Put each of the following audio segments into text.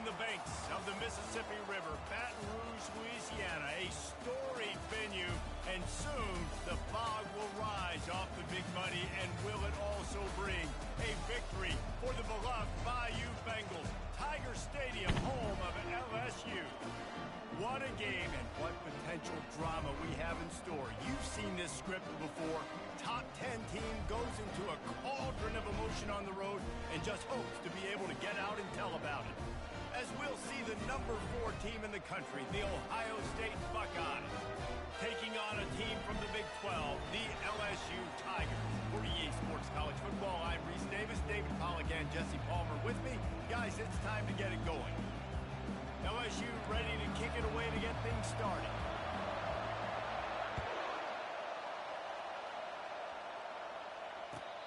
the banks of the Mississippi River, Baton Rouge, Louisiana, a storied venue, and soon the fog will rise off the big money, and will it also bring a victory for the beloved Bayou Bengals, Tiger Stadium, home of LSU. What a game and what potential drama we have in store. You've seen this script before. Top 10 team goes into a cauldron of emotion on the road and just hopes to be able to get out and tell about it. As we'll see the number 4 team in the country, the Ohio State Buckeyes, taking on a team from the Big 12, the LSU Tigers. For EA Sports College Football, I'm Reese Davis, David Pollack, and Jesse Palmer with me. Guys, it's time to get it going. LSU ready to kick it away to get things started.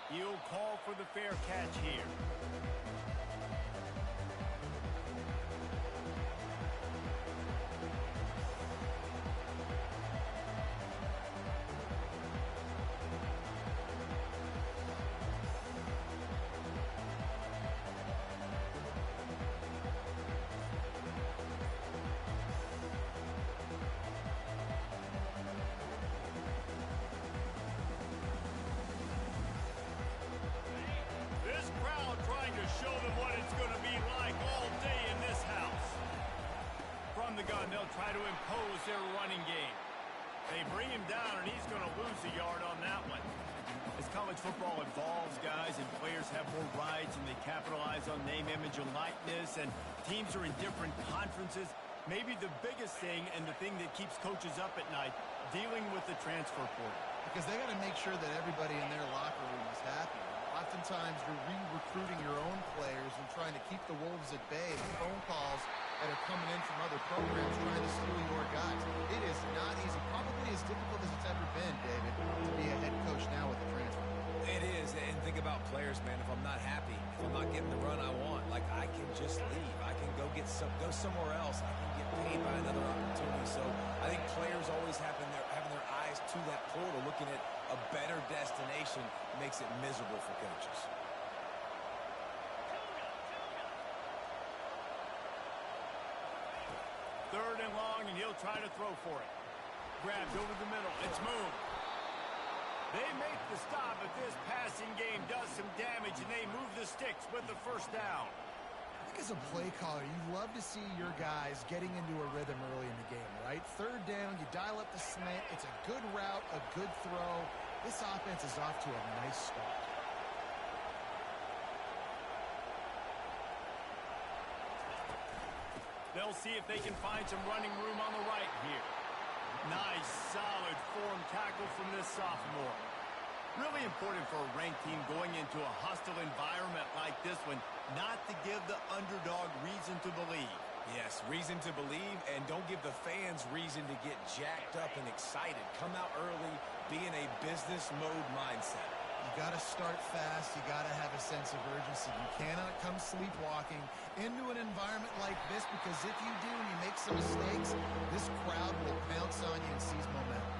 He'll call for the fair catch here. Trying to show them what it's going to be like all day in this house. From the gun, they'll try to impose their running game. They bring him down, and he's going to lose a yard on that one. As college football evolves, guys, and players have more rights, and they capitalize on name, image, and likeness, and teams are in different conferences, maybe the biggest thing and the thing that keeps coaches up at night, dealing with the transfer portal. Because they got to make sure that everybody in their locker room is happy. Oftentimes, you're re-recruiting your own players and trying to keep the Wolves at bay. Phone calls that are coming in from other programs trying to steal your guys. It is not easy. Probably as difficult as it's ever been, David, to be a head coach now with the transfer. It is, and think about players, man. If I'm not happy, if I'm not getting the run I want, like, I can just leave. I can go somewhere else. I can get paid by another opportunity. So I think players always having their eyes to that portal, looking at a better destination, makes it miserable for coaches. Third and long, and he'll try to throw for it. Grabbed over the middle. It's moved. They make the stop, but this passing game does some damage, and they move the sticks with the first down. I think as a play caller, you love to see your guys getting into a rhythm early in the game, right? Third down, you dial up the slant. It's a good route, a good throw. This offense is off to a nice start. They'll see if they can find some running room on the right here. Nice, solid form tackle from this sophomore. Really important for a ranked team going into a hostile environment like this one, not to give the underdog reason to believe. Yes, reason to believe, and don't give the fans reason to get jacked up and excited. Come out early, be in a business mode mindset. You got to start fast. You got to have a sense of urgency. You cannot come sleepwalking into an environment like this, because if you do and you make some mistakes, this crowd will pounce on you and seize momentum.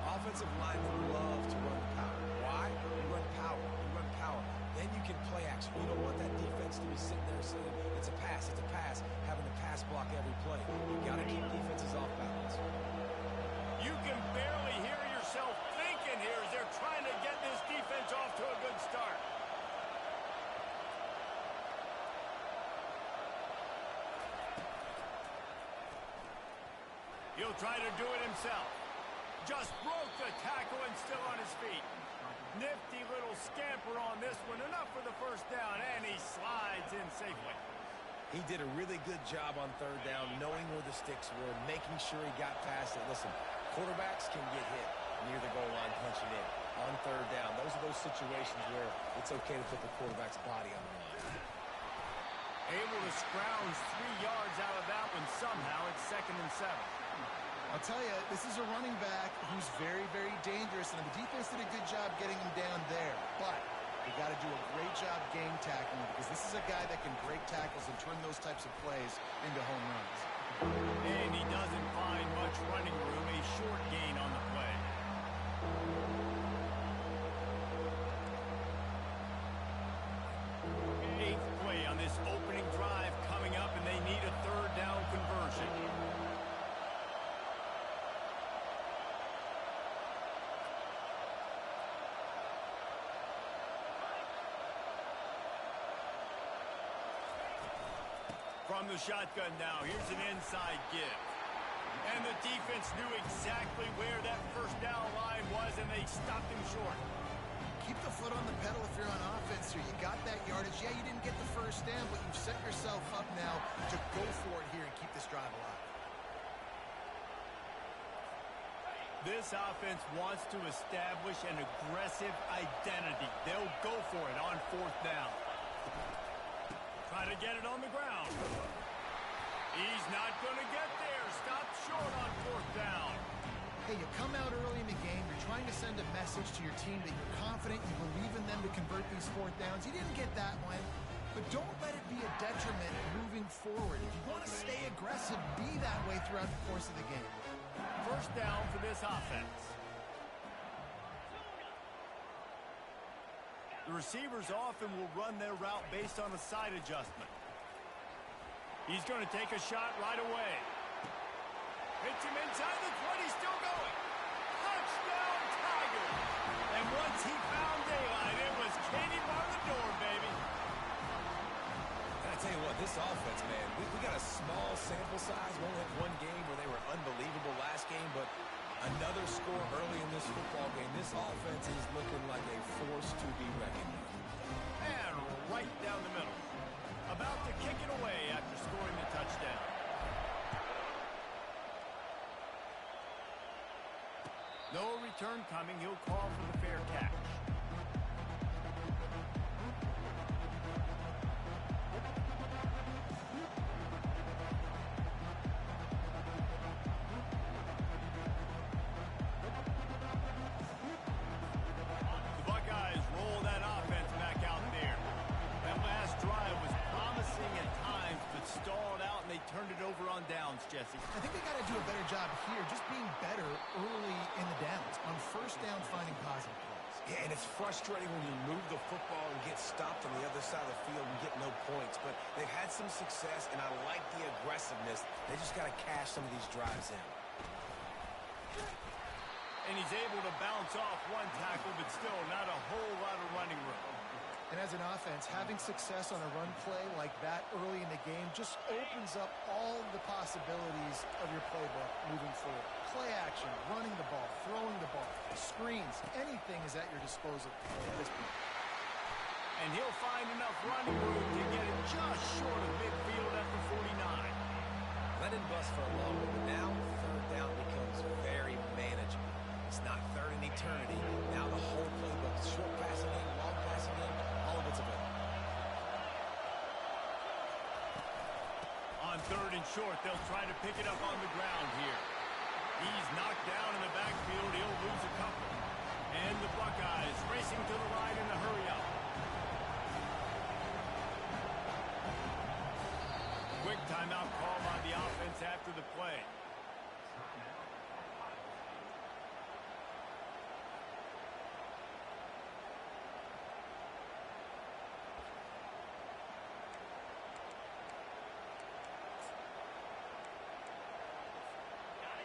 Offensive linemen love to run power. Why? You run power. You run power. Then you can play action. You don't want that defense to be sitting there saying, it's a pass, having to pass block every play. You got to keep defenses off balance. You can barely hear yourself thinking here as they're trying to get this defense off to a good start. He'll try to do it himself. Just broke the tackle and still on his feet. Nifty little scamper on this one. Enough for the first down, and he slides in safely. He did a really good job on third down, knowing where the sticks were, making sure he got past it. Listen, quarterbacks can get hit near the goal line punching in on third down. Those are those situations where it's okay to put the quarterback's body on the line. Able to scrounge 3 yards out of that one somehow. It's 2nd and 7. I'll tell you, this is a running back who's very, very dangerous, and the defense did a good job getting him down there. But you got to do a great job game tackling, because this is a guy that can break tackles and turn those types of plays into home runs. And he doesn't find much running room. A short gain on the play. Eighth play on this opening drive coming up, and they From the shotgun now, here's an inside give. And the defense knew exactly where that first down line was, and they stopped him short. Keep the foot on the pedal if you're on offense here. You got that yardage. Yeah, you didn't get the first down, but you've set yourself up now to go for it here and keep this drive alive. This offense wants to establish an aggressive identity. They'll go for it on fourth down. Try to get it on the ground. He's not going to get there. Stop short on fourth down. Hey, you come out early in the game. You're trying to send a message to your team that you're confident, you believe in them to convert these fourth downs. You didn't get that one, but don't let it be a detriment moving forward. If you want to stay aggressive, be that way throughout the course of the game. First down for this offense. The receivers often will run their route based on a side adjustment. He's going to take a shot right away. Hits him inside the 20, still going. Touchdown, Tigers. And once he found daylight, it was Katie bar the door, baby. And I tell you what, this offense, man, we got a small sample size. We only had one game where they were unbelievable last game, but another score early in this football game. This offense is looking like a force to be reckoned with. And right down the middle. About to kick it away after scoring the touchdown. No return coming. He'll call for the fair catch. The Buckeyes roll that offense back out there. That last drive was promising at times, but stalled out, and they turned it over on downs, Jesse. I think they got to do a better job here, just being better early in the downs. On first down, finding positive plays. Yeah, and it's frustrating when you move the football and get stopped on the other side of the field and get no points. But they've had some success, and I like the aggressiveness. They just got to cash some of these drives in. And he's able to bounce off one tackle, but still not a whole lot of running room. And as an offense, having success on a run play like that early in the game just opens up all the possibilities of your playbook moving forward. Play action, running the ball, throwing the ball, screens, anything is at your disposal at this point. And he'll find enough running room to get it just short of midfield at the 49. Let him bust for a long one, but now third down becomes very manageable. It's not third in eternity. Now the whole playbook, short passing game, long passing game, all of it's available. On third and short, they'll try to pick it up on the ground here. He's knocked down in the backfield. He'll lose a couple. And the Buckeyes racing to the line in the hurry up. Quick timeout call on the offense after the play.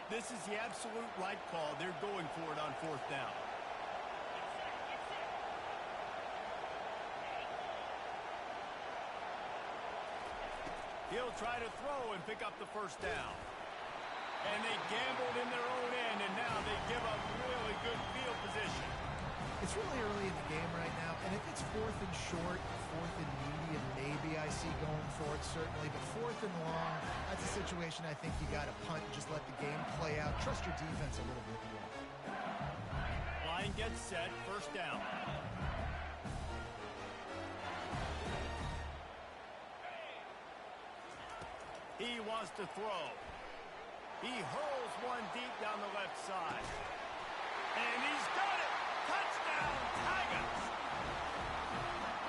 This is the absolute right call. They're going for it on fourth down. He'll try to throw and pick up the first down. And they gambled in their own end, and now they give up really good field position. It's really early in the game right now, and if it's fourth and short, fourth and medium, maybe I see going for it, certainly. But fourth and long, that's a situation I think you got to punt and just let the game play out. Trust your defense a little bit more. Line gets set, first down. He wants to throw. He hurls one deep down the left side. And he's got it! Touchdown, Tigers!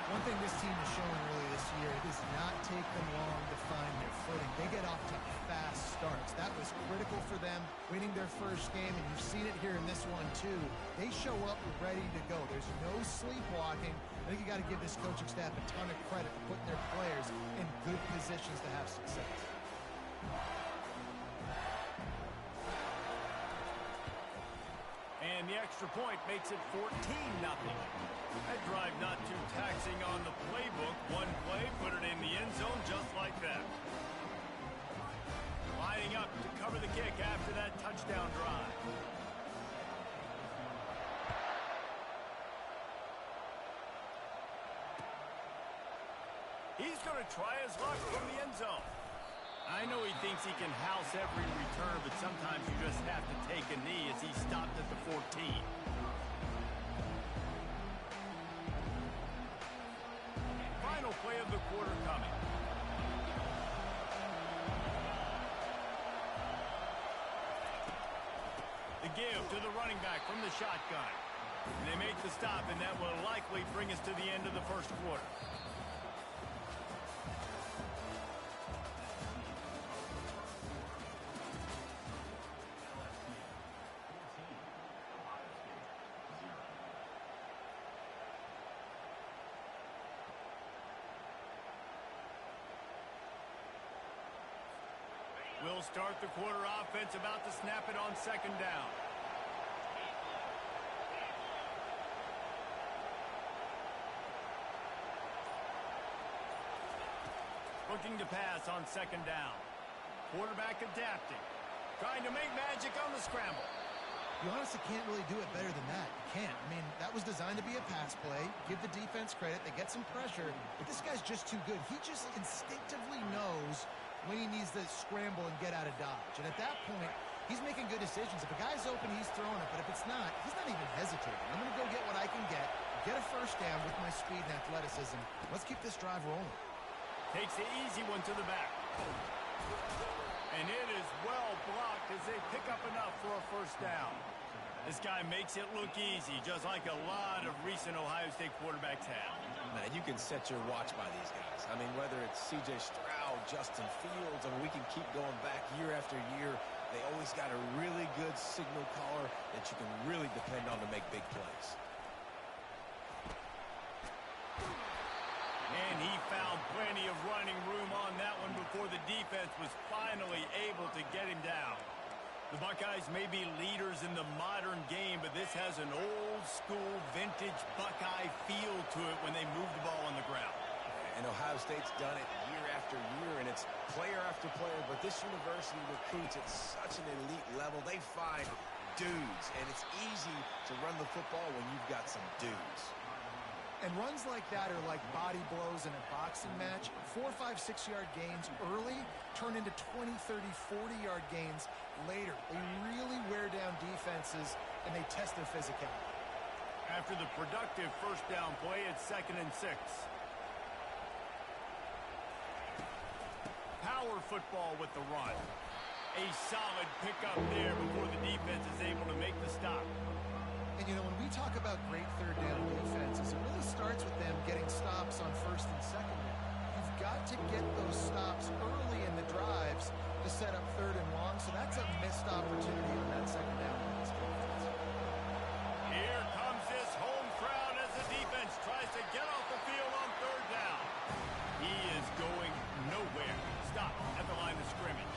One thing this team has shown early this year, it does not take them long to find their footing. They get off to fast starts. That was critical for them, winning their first game, and you've seen it here in this one too. They show up ready to go. There's no sleepwalking. I think you got to give this coaching staff a ton of credit for putting their players in good positions to have success. And the extra point makes it 14-0. That drive not too taxing on the playbook. One play, put it in the end zone just like that. kick after that touchdown drive. He's going to try his luck from the end zone. I know he thinks he can house every return, but sometimes you just have to take a knee as he stopped at the 14. Final play of the quarter coming. The give to the running back from the shotgun. They make the stop, and that will likely bring us to the end of the first quarter. We'll start the quarter offense, about to snap it on second down. Looking to pass on second down. Quarterback adapting. Trying to make magic on the scramble. You honestly can't really do it better than that. You can't. I mean, that was designed to be a pass play. Give the defense credit. They get some pressure. But this guy's just too good. He just instinctively knows when he needs to scramble and get out of dodge. And at that point, he's making good decisions. If a guy's open, he's throwing it. But if it's not, he's not even hesitating. I'm going to go get what I can get a first down with my speed and athleticism. Let's keep this drive rolling. Takes the easy one to the back. And it is well blocked as they pick up enough for a first down. This guy makes it look easy, just like a lot of recent Ohio State quarterbacks have. Man, you can set your watch by these guys. I mean, whether it's C.J. Stroud, Justin Fields, I mean, we can keep going back year after year. They always got a really good signal caller that you can really depend on to make big plays. And he found plenty of running room on that one before the defense was finally able to get him down. The Buckeyes may be leaders in the modern game, but this has an old-school, vintage Buckeye feel to it when they move the ball on the ground. And Ohio State's done it year after year, and it's player after player. But this university recruits at such an elite level. They find dudes, and it's easy to run the football when you've got some dudes. And runs like that are like body blows in a boxing match. 4, 5, 6-yard gains early turn into 20, 30, 40-yard gains later. They really wear down defenses, and they test their physicality. After the productive first down play, it's 2nd and 6. Power football with the run. A solid pickup there before the defense is able to make the stop. And, you know, when we talk about great third down defenses, it really starts with them getting stops on first and second down. You've got to get those stops early in the drives to set up third and long, so that's a missed opportunity on that second down. Here comes this home crowd as the defense tries to get off the field on third down. He is going nowhere. Stop at the line of scrimmage.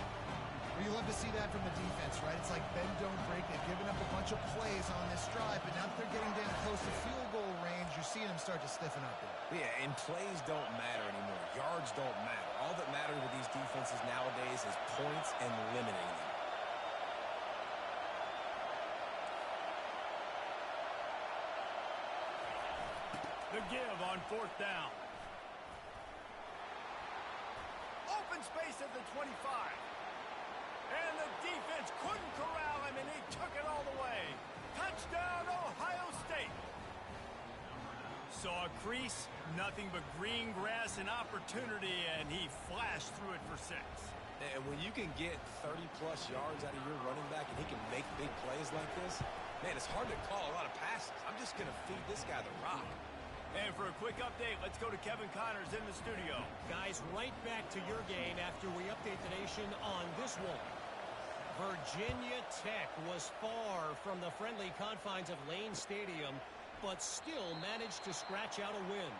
Well, you love to see that from the defense, right? It's like bend, don't break. They've given up a bunch of plays on this drive, but now that they're getting down close to field goal range, you're seeing them start to stiffen up there. Yeah, and plays don't matter anymore. Yards don't matter. All that matters with these defenses nowadays is points and limiting them. The give on fourth down. Open space at the 25. And the defense couldn't corral him, and he took it all the way. Touchdown, Ohio State. Saw a crease, nothing but green grass and opportunity, and he flashed through it for 6. And when you can get 30-plus yards out of your running back and he can make big plays like this, man, it's hard to call a lot of passes. I'm just going to feed this guy the rock. And for a quick update, let's go to Kevin Connors in the studio. Guys, right back to your game after we update the nation on this one. Virginia Tech was far from the friendly confines of Lane Stadium, but still managed to scratch out a win.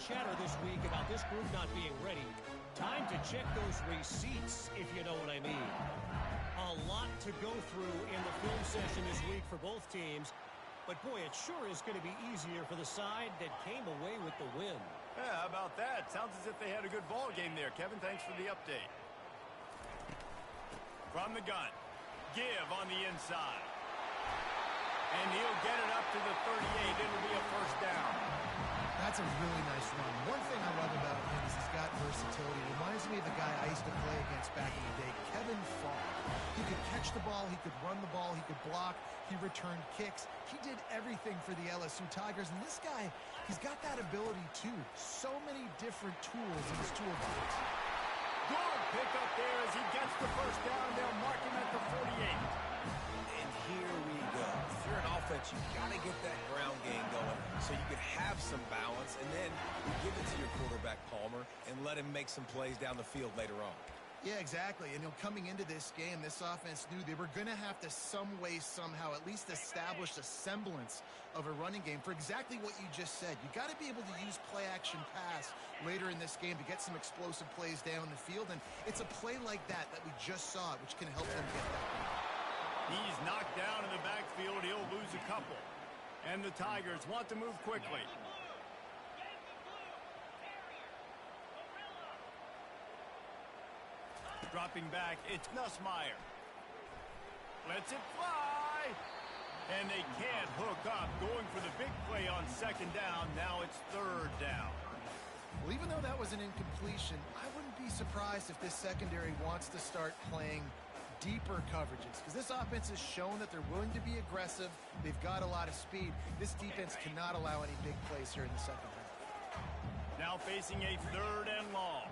chatter this week about this group not being ready. Time to check those receipts, if you know what I mean. A lot to go through in the film session this week for both teams. But, boy, it sure is going to be easier for the side that came away with the win. Yeah, how about that? Sounds as if they had a good ball game there. Kevin, thanks for the update. From the gun. Give on the inside. And he'll get it up to the 38. It'll be a first down. That's a really nice run. One thing I love about him is he's got versatility. Reminds me of the guy I used to play against back in the day, Kevin Falk. He could catch the ball, he could run the ball, he could block, he returned kicks. He did everything for the LSU Tigers, and this guy, he's got that ability too. So many different tools in his toolbox. Good pickup there as he gets the first down. They'll mark him at the 48. And here we go. If you're an offense, you've got to get that ground game going so you can have some balance, and then you give it to your quarterback, Palmer, and let him make some plays down the field later on. Yeah, exactly. And coming into this game, this offense knew they were going to have to some way, somehow, at least establish a semblance of a running game for exactly what you just said. You got to be able to use play-action pass later in this game to get some explosive plays down the field. And it's a play like that we just saw, which can help them get that one. He's knocked down in the backfield. He'll lose a couple. And the Tigers want to move quickly. Dropping back, it's Nussmeier. Lets it fly. And they can't hook up. Going for the big play on second down. Now it's third down. Well, even though that was an incompletion, I wouldn't be surprised if this secondary wants to start playing deeper coverages, because this offense has shown that they're willing to be aggressive. They've got a lot of speed. This defense cannot allow any big plays here in the second half. Now facing a third and long.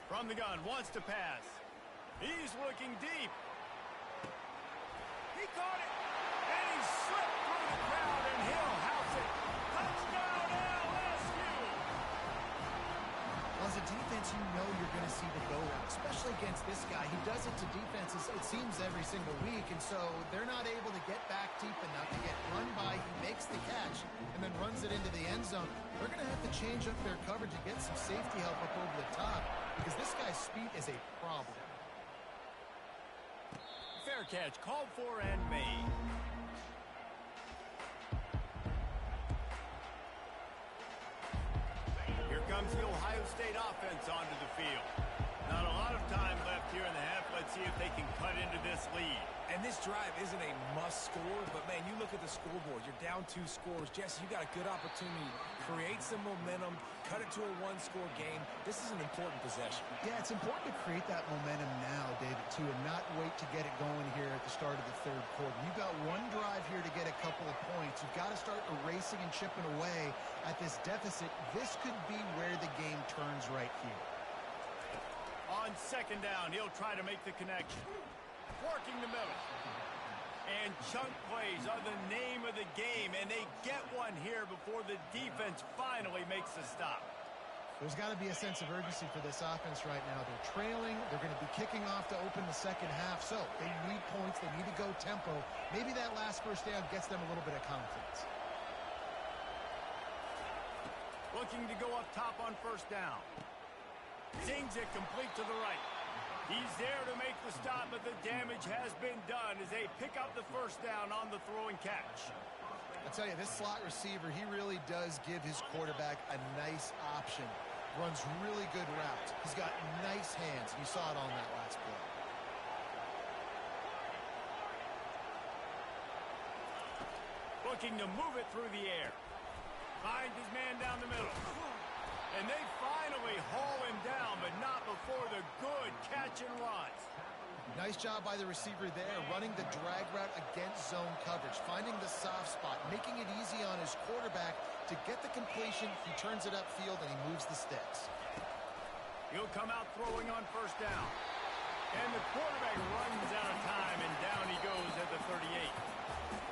From the gun, wants to pass. He's looking deep. He caught it, and he slipped through the crowd, and he'll house it. Touchdown, LSU! Well, as a defense, you know you're going to see the go route, especially against this guy. He does it to defenses, it seems, every single week, and so they're not able to get back deep enough to get run by. He makes the catch and then runs it into the end zone. They're going to have to change up their coverage and get some safety help up over the top, because this guy's speed is a problem. Fair catch, called for and made. Here comes the Ohio State offense onto the field. Not a lot of time left here in the half. Let's see if they can cut into this lead. And this drive isn't a must score, but, man, you look at the scoreboard. You're down 2 scores. Jesse, you got a good opportunity. Create some momentum. Cut it to a 1-score game. This is an important possession. Yeah, it's important to create that momentum now, David, too, and not wait to get it going here at the start of the third quarter. You've got one drive here to get a couple of points. You've got to start erasing and chipping away at this deficit. This could be where the game turns right here. On second down, he'll try to make the connection. Working the middle. And chunk plays are the name of the game, and they get one here before the defense finally makes the stop. There's got to be a sense of urgency for this offense right now. They're trailing. They're going to be kicking off to open the second half, so they need points. They need to go tempo. Maybe that last first down gets them a little bit of confidence. Looking to go up top on first down. Zings it complete to the right. He's there to make the stop, but the damage has been done as they pick up the first down on the throw and catch. I tell you, this slot receiver, he really does give his quarterback a nice option. Runs really good routes. He's got nice hands. You saw it on that last play. Looking to move it through the air. Finds his man down the middle. And they finally haul him down, but not before the good catch and run. Nice job by the receiver there, running the drag route against zone coverage, finding the soft spot, making it easy on his quarterback to get the completion. He turns it upfield, and he moves the sticks. He'll come out throwing on first down. And the quarterback runs out of time, and down he goes at the 38.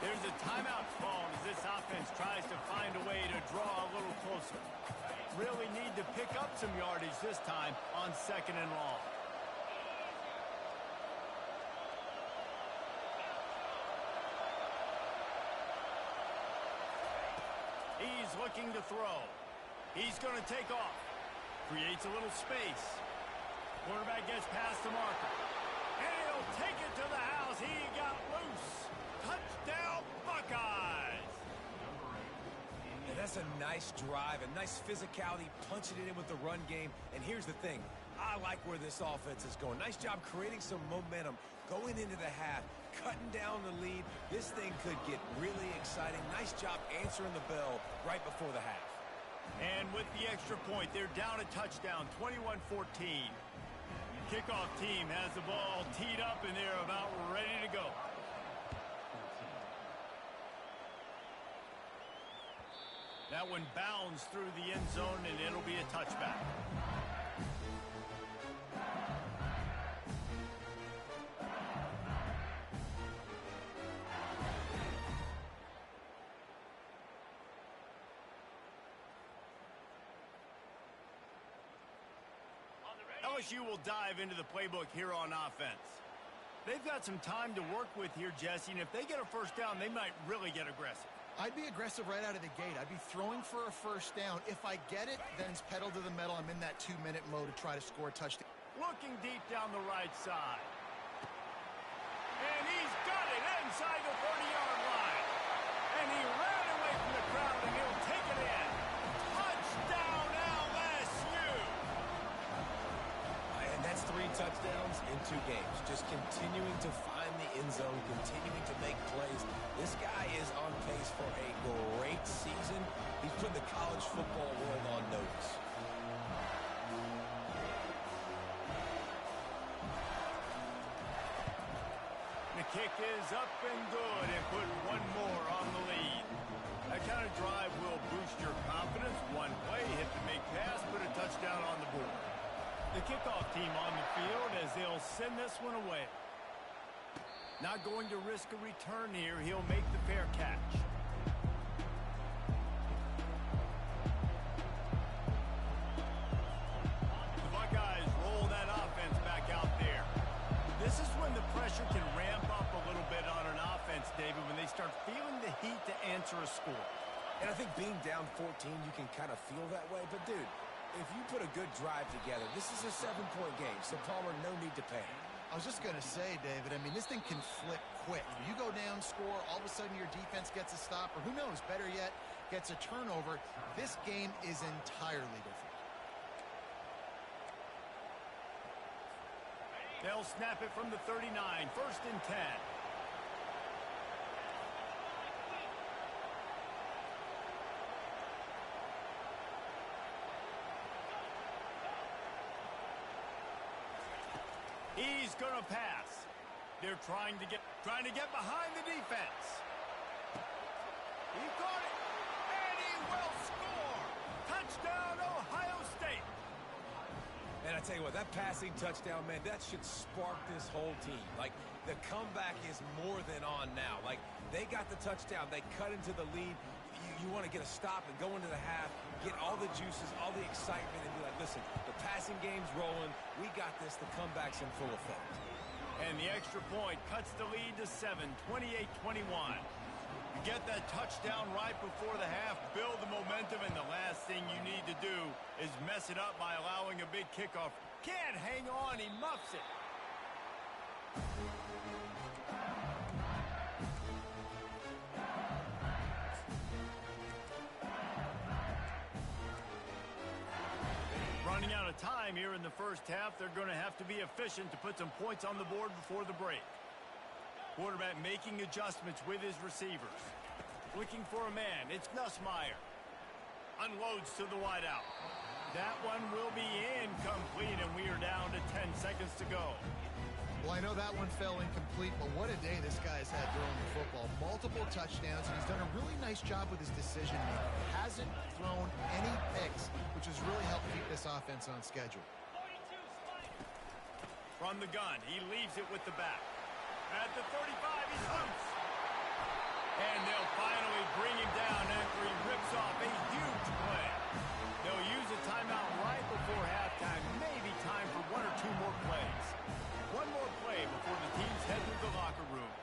There's a timeout called as this offense tries to find a way to draw a little closer. Really need to pick up some yardage this time on second and long. He's looking to throw. He's going to take off. Creates a little space. Quarterback gets past the marker. And he'll take it to the house. He got loose. Touchdown, Buckeyes. And that's a nice drive, a nice physicality, punching it in with the run game. And here's the thing. I like where this offense is going. Nice job creating some momentum, going into the half, cutting down the lead. This thing could get really exciting. Nice job answering the bell right before the half. And with the extra point, they're down a touchdown, 21-14. Kickoff team has the ball teed up, and they're about ready to go. That one bounds through the end zone, and it'll be a touchback. LSU will dive into the playbook here on offense. They've got some time to work with here, Jesse, and if they get a first down, they might really get aggressive. I'd be aggressive right out of the gate. I'd be throwing for a first down. If I get it, then it's pedal to the metal. I'm in that 2-minute mode to try to score a touchdown. Looking deep down the right side. And he's got it inside the 30-yard line. And he ran away from the crowd, and he'll take it in. Touchdown, LSU! And that's 3 touchdowns in 2 games. Just continuing to find the end zone, continuing to make plays. This guy is on pace for a great season. He's putting the college football world on notice. The kick is up and good, and put one more on the lead. That kind of drive will boost your confidence. One play, hit the big pass, put a touchdown on the board. The kickoff team on the field as they'll send this one away. Not going to risk a return here. He'll make the fair catch. The Buckeyes roll that offense back out there. This is when the pressure can ramp up a little bit on an offense, David, when they start feeling the heat to answer a score. And I think being down 14, you can kind of feel that way. But, dude, if you put a good drive together, this is a 7-point game. So, Palmer, no need to panic. I was just going to say, David, I mean, this thing can flip quick. You go down, score, all of a sudden your defense gets a stop, or who knows, better yet, gets a turnover. This game is entirely different. They'll snap it from the 39, 1st and 10. He's going to pass. They're trying to get behind the defense. He caught it, and he will score. Touchdown, Ohio State. And I tell you what, that passing touchdown, man, that should spark this whole team. Like, the comeback is more than on now. Like, they got the touchdown. They cut into the lead. You want to get a stop and go into the half, get all the juices, all the excitement, and be like, listen, the passing game's rolling. We got this. The comeback's in full effect. And the extra point cuts the lead to 7, 28-21. You get that touchdown right before the half, build the momentum, and the last thing you need to do is mess it up by allowing a big kickoff. Can't hang on, he muffs it. Running out of time here in the first half, they're going to have to be efficient to put some points on the board before the break. Quarterback making adjustments with his receivers. Looking for a man. It's Nussmeier. Unloads to the wideout. That one will be incomplete, and we are down to 10 seconds to go. Well, I know that one fell incomplete, but what a day this guy's had throwing the football. Multiple touchdowns, and he's done a really nice job with his decision-making. Hasn't thrown any picks, which has really helped keep this offense on schedule. From the gun, he leaves it with the back. At the 35, he's loose. And they'll finally bring him down after he rips off a huge play. They'll use a timeout right before halftime. Maybe time for 1 or 2 more plays. One more play before the teams head to the locker rooms.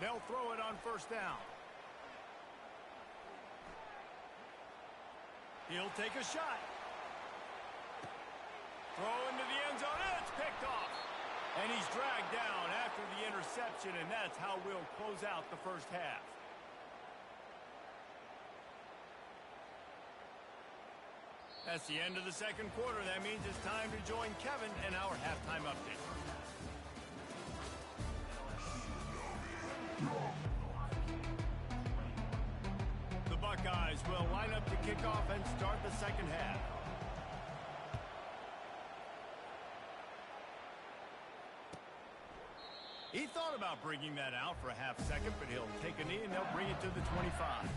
They'll throw it on first down. He'll take a shot. Throw into the end zone. It's picked off. And he's dragged down after the interception, and that's how we'll close out the first half. That's the end of the second quarter. That means it's time to join Kevin and our halftime update. The Buckeyes will line up to kick off and start the second half. He thought about bringing that out for a half second, but he'll take a knee and they'll bring it to the 25.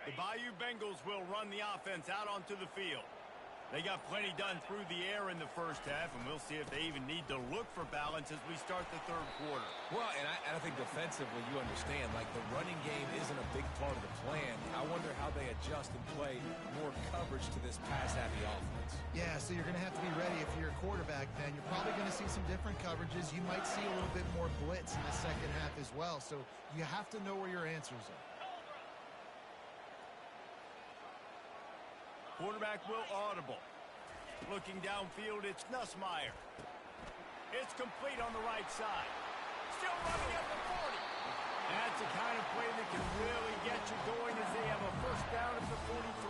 The Bayou Bengals will run the offense out onto the field. They got plenty done through the air in the first half, and we'll see if they even need to look for balance as we start the third quarter. Well, and I think defensively, you understand, like the running game isn't a big part of the plan. I wonder how they adjust and play more coverage to this pass-happy offense. Yeah, so you're going to have to be ready if you're a quarterback then. You're probably going to see some different coverages. You might see a little bit more blitz in the second half as well, so you have to know where your answers are. Quarterback will audible. Looking downfield, it's Nussmeier. It's complete on the right side. Still running at the 40. That's the kind of play that can really get you going as they have a first down at the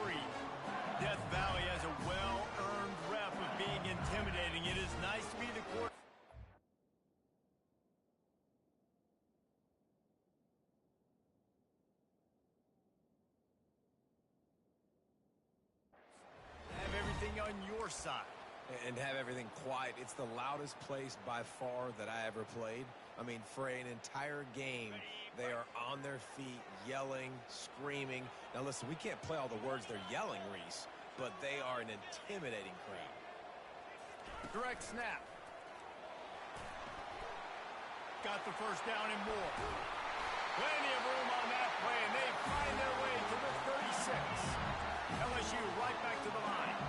43. Death Valley has a well-earned rep of being intimidating. It is nice to be the quarterback. On your side and have everything quiet. It's the loudest place by far that I ever played. I mean, for an entire game, they are on their feet, yelling, screaming. Now listen, we can't play all the words they're yelling, Reese, but they are an intimidating crowd. Direct snap. Got the first down and more. Plenty of room on that play, and they find their way to the 36. LSU right back to the line.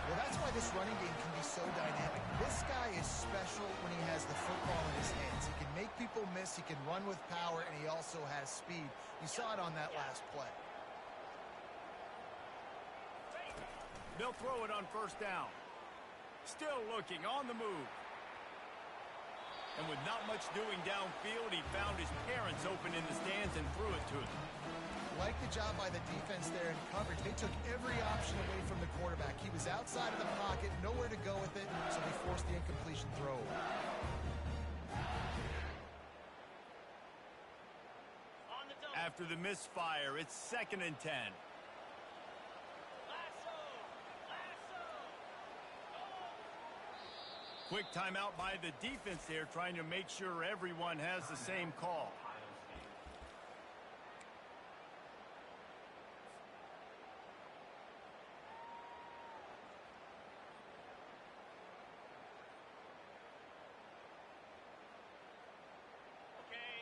Well, that's why this running game can be so dynamic. This guy is special when he has the football in his hands. He can make people miss, he can run with power, and he also has speed. You saw it on that last play. They'll throw it on first down. Still looking on the move. And with not much doing downfield, he found his parents open in the stands and threw it to them. Like the job by the defense there in coverage. They took every option away from the quarterback. He was outside of the pocket, nowhere to go with it, so they forced the incompletion throw. After the misfire, it's 2nd and 10. Quick timeout by the defense there, trying to make sure everyone has the same call.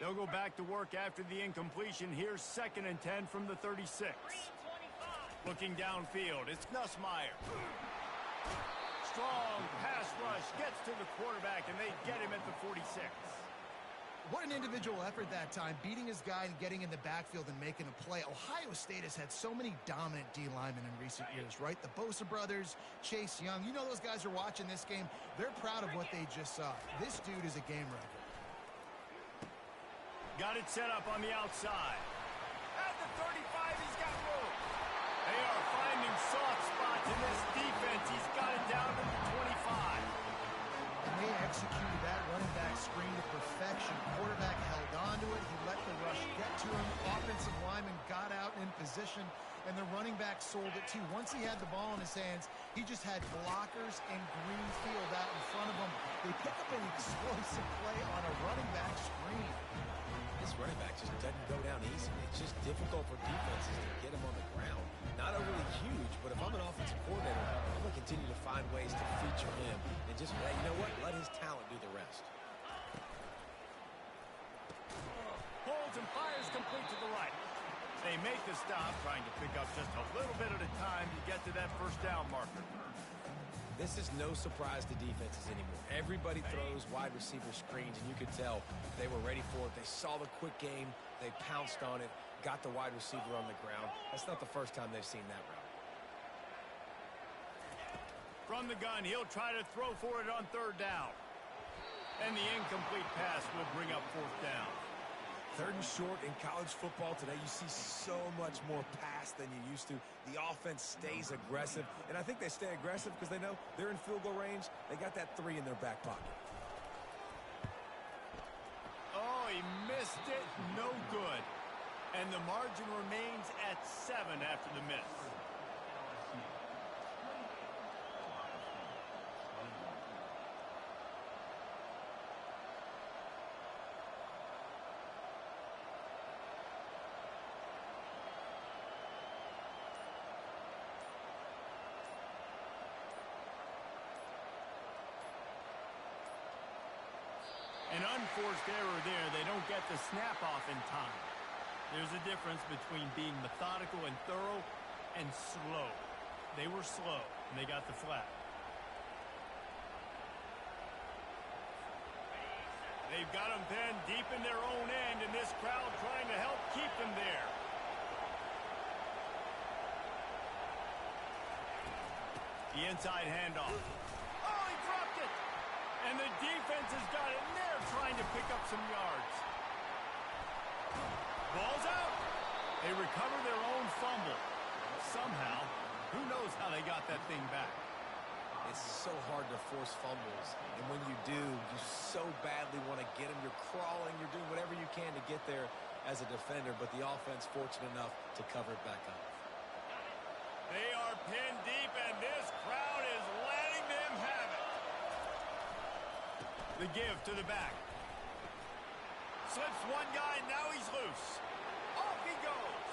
They'll go back to work after the incompletion. Here's 2nd and 10 from the 36. Looking downfield, it's Nussmeier. Strong pass rush gets to the quarterback, and they get him at the 46. What an individual effort that time, beating his guy and getting in the backfield and making a play. Ohio State has had so many dominant D linemen in recent years, right? The Bosa brothers, Chase Young. You know those guys are watching this game. They're proud of what they just saw. This dude is a game record. Got it set up on the outside. At the 35, he's got room. They are finding soft spots in this defense. He's got it down to the 25. And they executed that running back screen to perfection. Quarterback held on to it. He let the rush get to him. Offensive lineman got out in position, and the running back sold it too. Once he had the ball in his hands, he just had blockers and green field out in front of him. They pick up an explosive play on a running back screen. This running back just doesn't go down easy. It's just difficult for defenses to get him on the ground. Not overly huge, but if I'm an offensive coordinator, I'm going to continue to find ways to feature him and just, you know what, let his talent do the rest. Holds and fires complete to the right. They make the stop, trying to pick up just a little bit at a time to get to that first down marker. This is no surprise to defenses anymore. Everybody throws wide receiver screens, and you could tell they were ready for it. They saw the quick game. They pounced on it, got the wide receiver on the ground. That's not the first time they've seen that route. From the gun, he'll try to throw for it on third down. And the incomplete pass will bring up fourth down. Third and short in college football today, you see so much more pass than you used to. The offense stays aggressive, and I think they stay aggressive because they know they're in field goal range. They got that 3 in their back pocket. Oh, he missed it. No good. And the margin remains at 7 after the miss. An unforced error there. They don't get the snap off in time. There's a difference between being methodical and thorough and slow. They were slow, and they got the flag. They've got them pinned deep in their own end, and this crowd trying to help keep them there. The inside handoff. Oh, he dropped it! And the defense has got it, and they're trying to pick up some yards. Ball's out. They recover their own fumble. Somehow, who knows how they got that thing back. It's so hard to force fumbles, and when you do, you so badly want to get them. You're crawling, you're doing whatever you can to get there as a defender, but the offense fortunate enough to cover it back up. They are pinned deep, and this crowd is letting them have it. The give to the back. Slips one guy, now he's loose. Off he goes.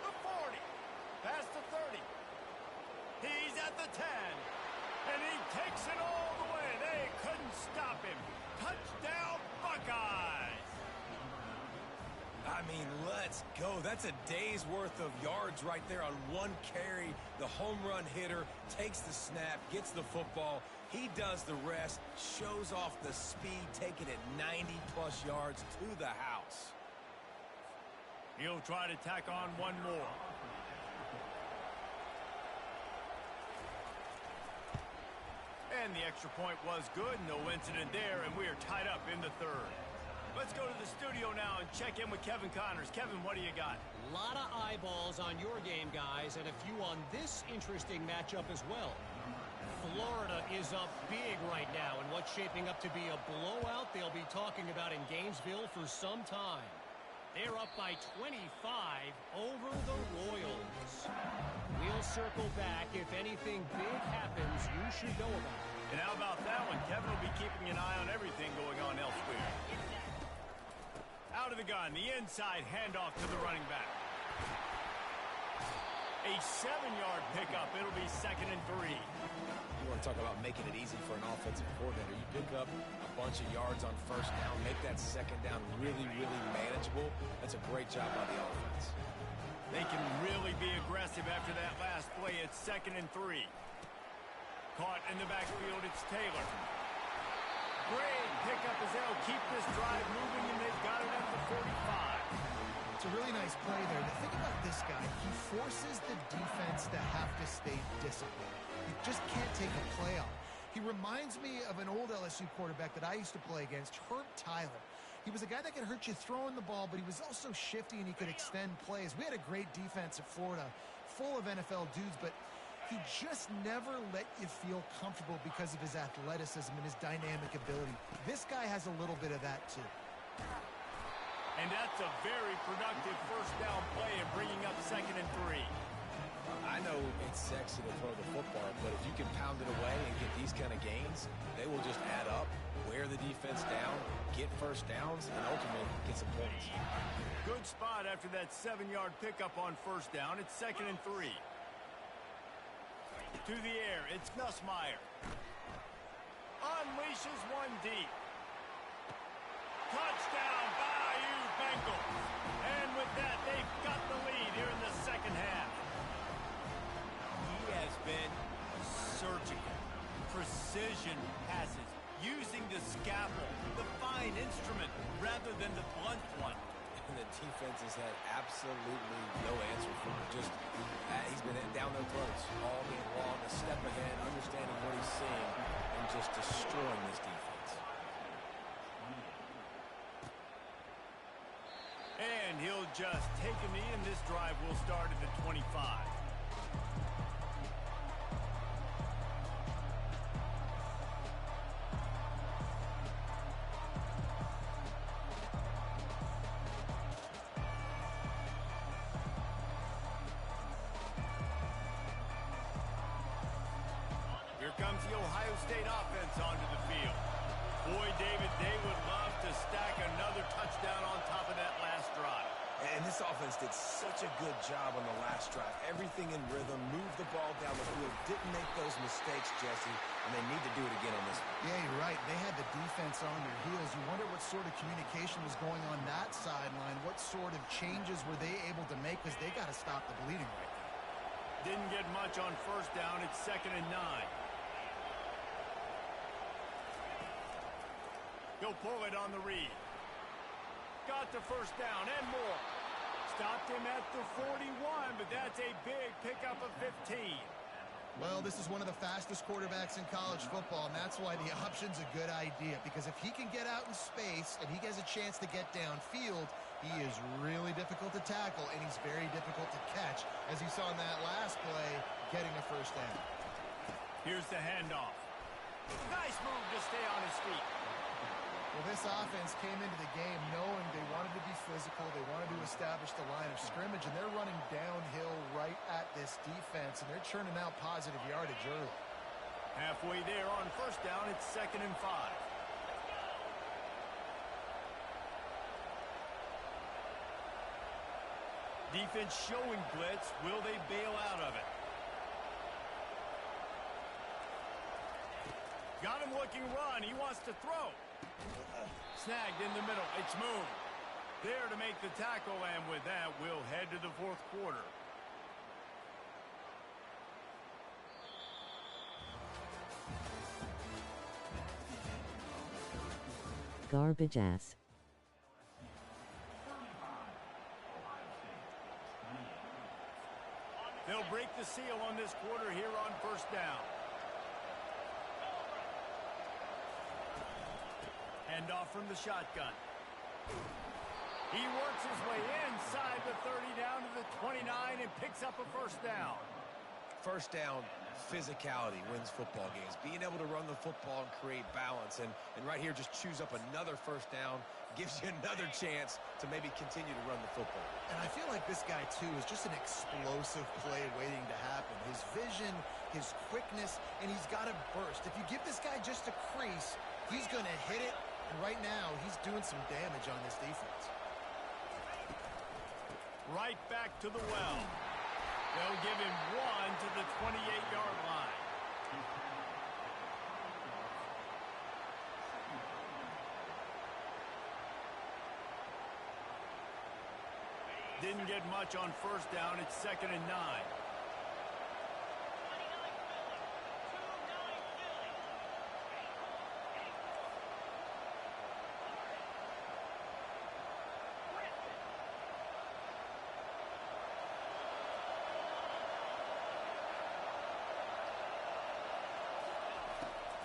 The 40. Past the 30. He's at the 10. And he takes it all the way. They couldn't stop him. Touchdown, Buckeyes. I mean, let's go. That's a day's worth of yards right there on one carry. The home run hitter takes the snap, gets the football. He does the rest, shows off the speed, taking it 90-plus yards to the house. He'll try to tack on one more. And the extra point was good. No incident there, and we are tied up in the third. Let's go to the studio now and check in with Kevin Connors. Kevin, what do you got? A lot of eyeballs on your game, guys, and a few on this interesting matchup as well. Florida is up big right now in what's shaping up to be a blowout they'll be talking about in Gainesville for some time. They're up by 25 over the Royals. We'll circle back. If anything big happens, you should know about it. And how about that one? Kevin will be keeping an eye on everything going on elsewhere. Out of the gun, the inside handoff to the running back. A 7-yard pickup. It'll be 2nd and 3. You want to talk about making it easy for an offensive coordinator. You pick up a bunch of yards on first down, make that second down really, really manageable. That's a great job by the offense. They can really be aggressive after that last play. It's 2nd and 3. Caught in the backfield, it's Taylor. Great pickup as they'll keep this drive moving, and they've got it at the 45. It's a really nice play there. The thing about this guy, he forces the defense to have to stay disciplined. You just can't take a play off. He reminds me of an old LSU quarterback that I used to play against, Herb Tyler. He was a guy that could hurt you throwing the ball, but he was also shifty and he could extend plays. We had a great defense at Florida, full of NFL dudes, but he just never let you feel comfortable because of his athleticism and his dynamic ability. This guy has a little bit of that too. And that's a very productive first down play and bringing up 2nd and 3. I know it's sexy to throw the football, but if you can pound it away and get these kind of gains, they will just add up, wear the defense down, get first downs, and ultimately get some points. Good spot after that 7-yard pickup on first down. It's 2nd and 3. To the air, it's Nussmeier. Unleashes one deep. Touchdown, Bayou Bengals. And with that, they've got the lead here in the second half. He has been surgical. Precision passes, using the scalpel, the fine instrument, rather than the blunt one. And the defense has had absolutely no answer for him. Just, he's been down their throats all game long, a step ahead, understanding what he's seeing, and just destroying this defense. And he'll just take a knee, and this drive will start at the 25. Here comes the Ohio State offense onto the field. Boy, David, they would love to stack another touchdown on top of that last drive. And this offense did such a good job on the last drive. Everything in rhythm, moved the ball down the field, didn't make those mistakes, Jesse, and they need to do it again on this one. Yeah, you're right. They had the defense on their heels. You wonder what sort of communication was going on that sideline. What sort of changes were they able to make, because they got to stop the bleeding right now. Didn't get much on first down. It's 2nd and 9. He'll pull it on the read. Got the first down and more. Stopped him at the 41, but that's a big pickup of 15. Well, this is one of the fastest quarterbacks in college football, and that's why the option's a good idea, because if he can get out in space and he has a chance to get downfield, he is really difficult to tackle, and he's very difficult to catch, as you saw in that last play, getting a first down. Here's the handoff. Nice move to stay on his feet. Well, this offense came into the game knowing they wanted to be physical, they wanted to establish the line of scrimmage, and they're running downhill right at this defense, and they're churning out positive yardage early. Halfway there on first down, it's 2nd and 5. Defense showing blitz. Will they bail out of it? Got him looking run. He wants to throw. Snagged in the middle. It's moved. There to make the tackle, and with that, we'll head to the fourth quarter. Garbage ass. They'll break the seal on this quarter here on first down. Handoff from the shotgun. He works his way inside the 30 down to the 29 and picks up a first down. First down, physicality wins football games. Being able to run the football and create balance. And right here, just choose up another first down. Gives you another chance to maybe continue to run the football. And I feel like this guy, too, is just an explosive play waiting to happen. His vision, his quickness, and he's got to burst. If you give this guy just a crease, he's going to hit it. And right now, he's doing some damage on this defense. Right back to the well. They'll give him one to the 28-yard line. Didn't get much on first down. It's 2nd and 9.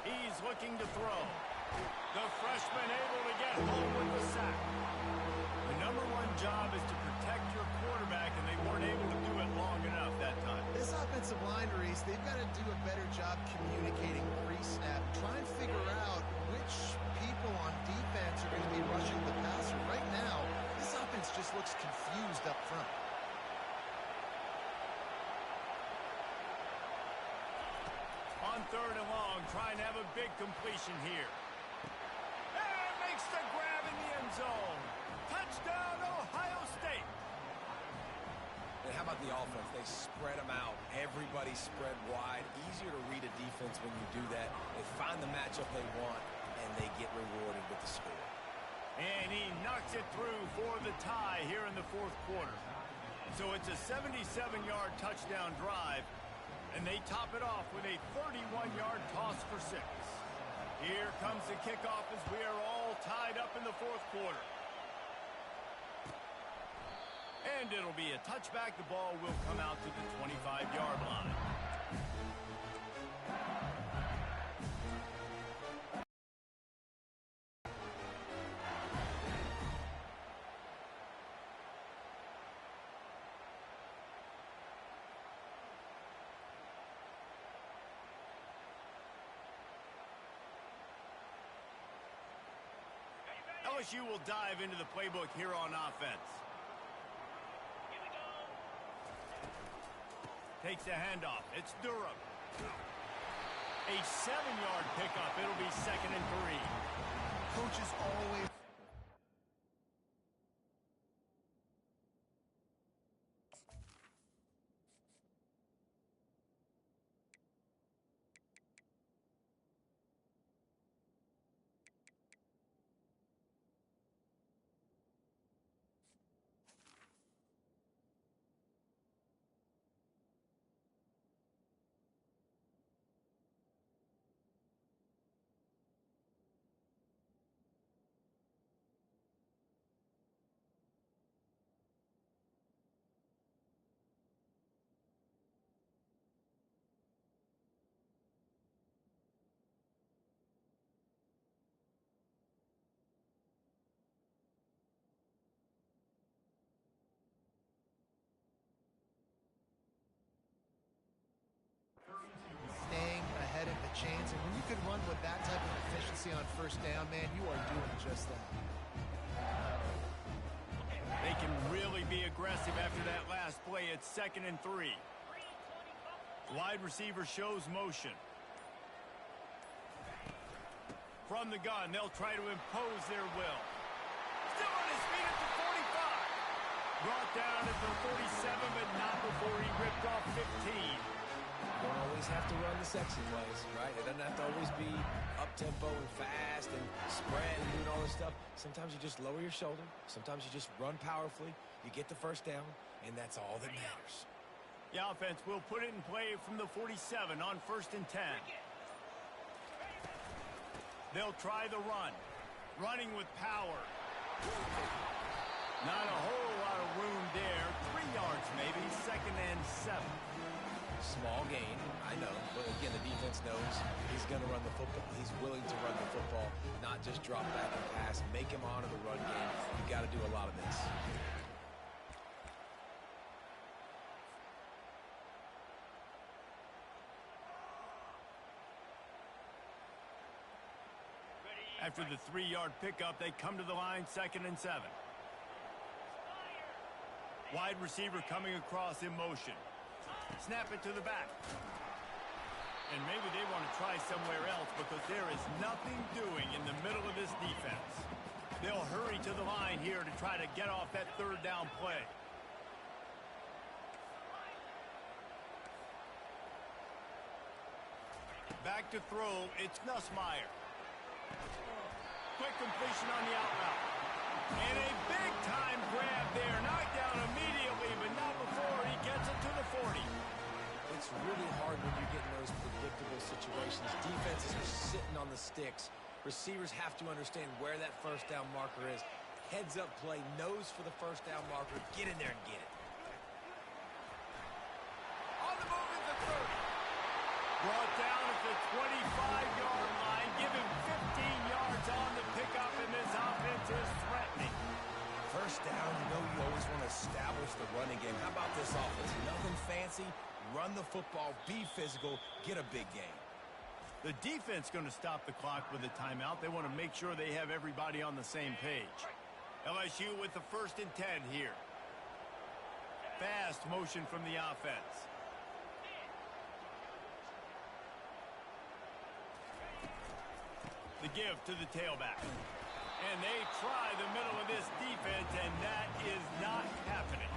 He's looking to throw. The freshman able to get home with the sack. The number one job is to protect your quarterback, and they weren't able to do it long enough that time. This offensive line, Reese, they've got to do a better job communicating pre-snap. Try and figure out which people on defense are going to be rushing the passer. Right now, this offense just looks confused up front. On 3rd and long, trying to have a big completion here. And makes the grab in the end zone. Touchdown, Ohio State. And how about the offense? They spread them out. Everybody spread wide. Easier to read a defense when you do that. They find the matchup they want, and they get rewarded with the score. And he knocks it through for the tie here in the fourth quarter. So it's a 77-yard touchdown drive, and they top it off with a 31-yard toss for 6. Here comes the kickoff as we are all tied up in the fourth quarter. And it'll be a touchback. The ball will come out to the 25-yard line. LSU will dive into the playbook here on offense. Takes the handoff. It's Durham. A 7-yard pickup. It'll be 2nd and 3. Coaches always... ahead of the chains, and when you can run with that type of efficiency on first down, man, you are doing just that. They can really be aggressive after that last play. It's 2nd and 3. Wide receiver shows motion. From the gun, they'll try to impose their will. Still on his feet at the 45. Brought down at the 47, but not before he ripped off 15. You don't always have to run the sexy plays, right? It doesn't have to always be up-tempo and fast and spread and doing all this stuff. Sometimes you just lower your shoulder. Sometimes you just run powerfully. You get the first down, and that's all that matters. The offense will put it in play from the 47 on 1st and 10. They'll try the run. Running with power. Not a whole lot of room there. 3 yards maybe. 2nd and 7. Small gain, I know, but again, the defense knows he's going to run the football. He's willing to run the football, not just drop back and pass, make him honor the run game. You got to do a lot of this. After the 3-yard pickup, they come to the line, 2nd and 7. Wide receiver coming across in motion. Snap it to the back. And maybe they want to try somewhere else because there is nothing doing in the middle of this defense. They'll hurry to the line here to try to get off that 3rd down play. Back to throw, it's Nussmeier. Quick completion on the out route. And a big-time grab there. Knocked down immediately, but not before he gets it to the 40. It's really hard when you get in those predictable situations. Defenses are sitting on the sticks. Receivers have to understand where that first down marker is. Heads-up play, nose for the first down marker. Get in there and get it. On the move at the 30. Brought down at the 25-yard line. Give him 15 yards on the pickup, and this offense is threatening. First down, you know you always want to establish the running game. How about this offense? Nothing fancy. Run the football, be physical, get a big gain. The defense going to stop the clock with a timeout. They want to make sure they have everybody on the same page. LSU with the 1st and 10 here. Fast motion from the offense. The give to the tailback. And they try the middle of this defense, and that is not happening.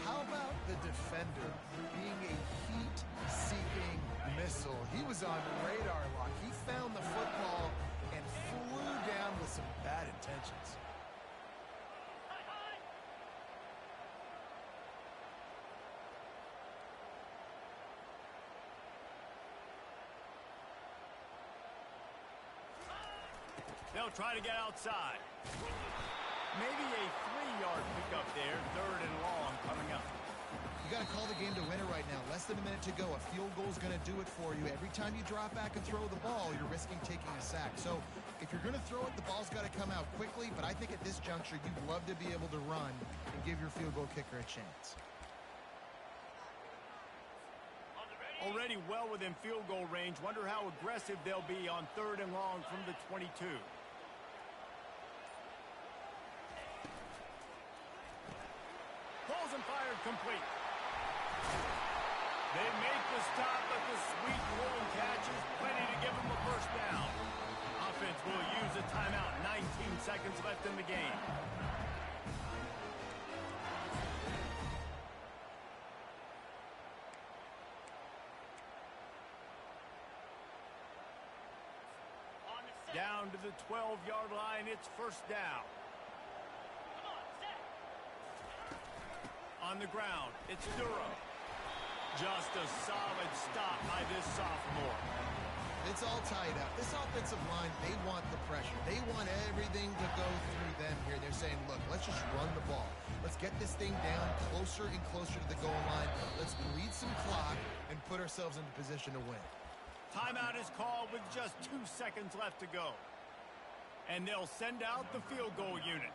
How about the defender being a heat-seeking missile? He was on radar lock. He found the football and flew down with some bad intentions. They'll try to get outside. Maybe a 3-yard pickup there. 3rd and long coming up. You got to call the game to win it right now. Less than a minute to go. A field goal is going to do it for you. Every time you drop back and throw the ball, you're risking taking a sack. So if you're going to throw it, the ball's got to come out quickly. But I think at this juncture, you'd love to be able to run and give your field goal kicker a chance. Already well within field goal range. Wonder how aggressive they'll be on 3rd and long from the 22. Pulls and fired complete. They make the stop, but the sweet rolling catch is plenty to give them a first down. Offense will use a timeout. 19 seconds left in the game. Down to the 12-yard line, it's first down. On the ground, it's Duro. Just a solid stop by this sophomore. It's all tied up. This offensive line, they want the pressure. They want everything to go through them here. They're saying, look, let's just run the ball. Let's get this thing down closer and closer to the goal line. Let's bleed some clock and put ourselves into position to win. Timeout is called with just 2 seconds left to go. And they'll send out the field goal unit.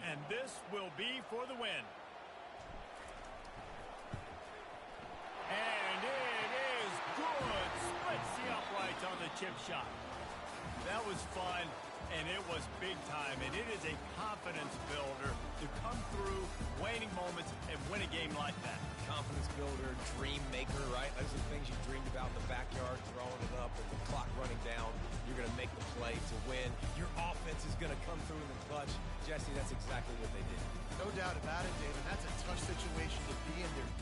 And this will be for the win. And it is good. Splits the uprights on the chip shot. That was fun, and it was big time. And it is a confidence builder to come through waning moments and win a game like that. Confidence builder, dream maker, right? Those are the things you dreamed about in the backyard, throwing it up with the clock running down. You're going to make the play to win. Your offense is going to come through in the clutch. Jesse, that's exactly what they did. No doubt about it, David. That's a tough situation to be in. They're